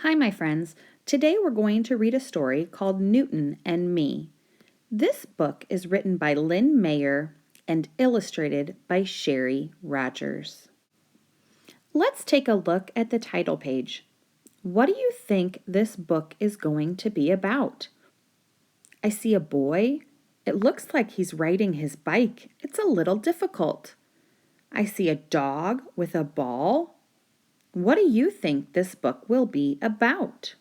Hi, my friends. Today we're going to read a story called Norton and Me. This book is written by Lynn Mayer and illustrated by Sherry Rogers. Let's take a look at the title page. What do you think this book is going to be about? I see a boy. It looks like he's riding his bike. It's a little difficult. I see a dog with a ball. What do you think this book will be about?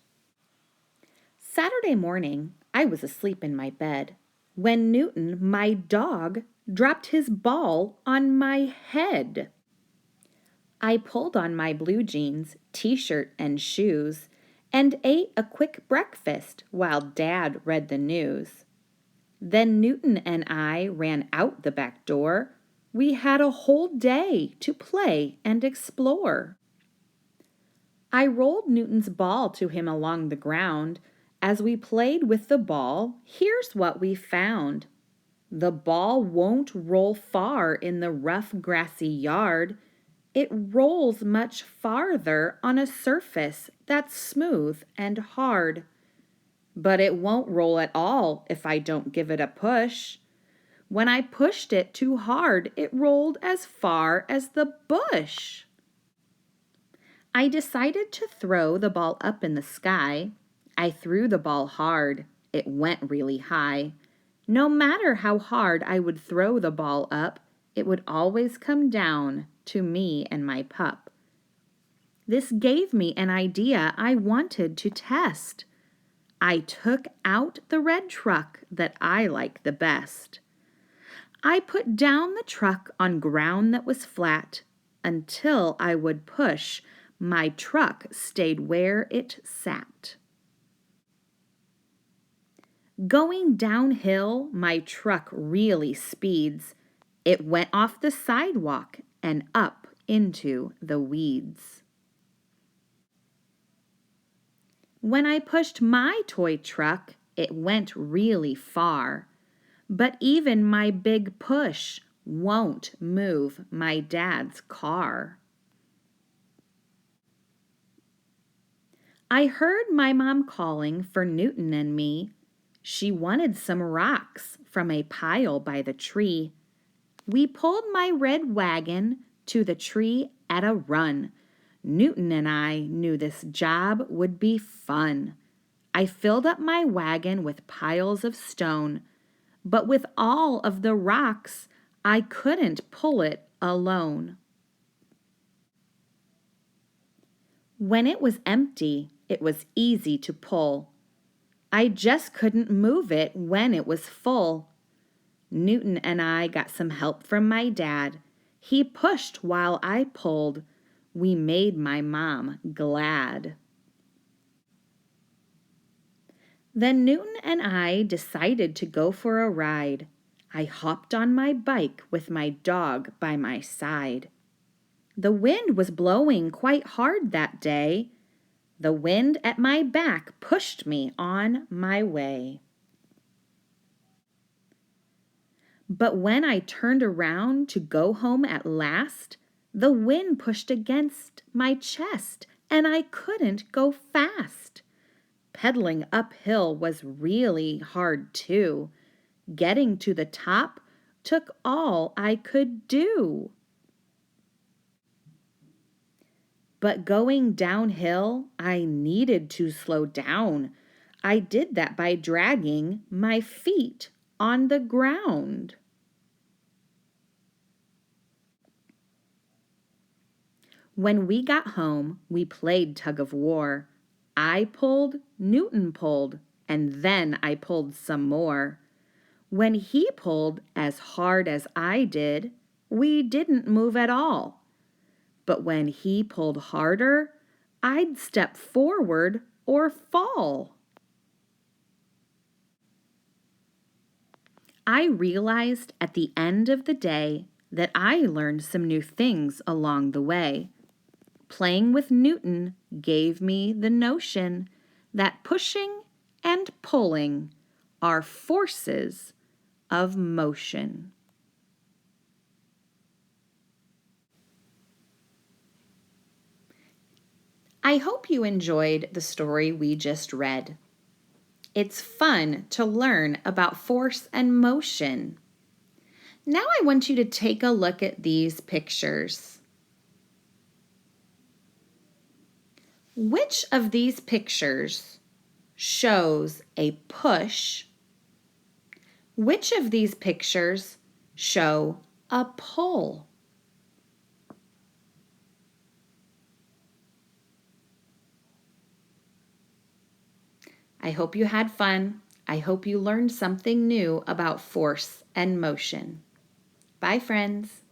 Saturday morning, I was asleep in my bed when Norton, my dog, dropped his ball on my head. I pulled on my blue jeans, t-shirt, and shoes and ate a quick breakfast while Dad read the news. Then Norton and I ran out the back door. We had a whole day to play and explore. I rolled Norton's ball to him along the ground. As we played with the ball, here's what we found. The ball won't roll far in the rough, grassy yard. It rolls much farther on a surface that's smooth and hard. But it won't roll at all if I don't give it a push. When I pushed it too hard, it rolled as far as the bush. I decided to throw the ball up in the sky. I threw the ball hard. It went really high. No matter how hard I would throw the ball up, it would always come down to me and my pup. This gave me an idea I wanted to test. I took out the red truck that I like the best. I put down the truck on ground that was flat. Until I would push, my truck stayed where it sat. Going downhill, my truck really speeds. It went off the sidewalk and up into the weeds. When I pushed my toy truck, it went really far. But even my big push won't move my dad's car. I heard my mom calling for Norton and me. She wanted some rocks from a pile by the tree. We pulled my red wagon to the tree at a run. Norton and I knew this job would be fun. I filled up my wagon with piles of stone, but with all of the rocks, I couldn't pull it alone. When it was empty, it was easy to pull. I just couldn't move it when it was full. Norton and I got some help from my dad. He pushed while I pulled. We made my mom glad. Then Norton and I decided to go for a ride. I hopped on my bike with my dog by my side. The wind was blowing quite hard that day. The wind at my back pushed me on my way. But when I turned around to go home at last, the wind pushed against my chest and I couldn't go fast. Pedaling uphill was really hard too. Getting to the top took all I could do. But going downhill, I needed to slow down. I did that by dragging my feet on the ground. When we got home, we played tug of war. I pulled, Norton pulled, and then I pulled some more. When he pulled as hard as I did, we didn't move at all. But when he pulled harder, I'd step forward or fall. I realized at the end of the day that I learned some new things along the way. Playing with Norton gave me the notion that pushing and pulling are forces of motion. I hope you enjoyed the story we just read. It's fun to learn about force and motion. Now I want you to take a look at these pictures. Which of these pictures shows a push? Which of these pictures show a pull? I hope you had fun. I hope you learned something new about force and motion. Bye, friends.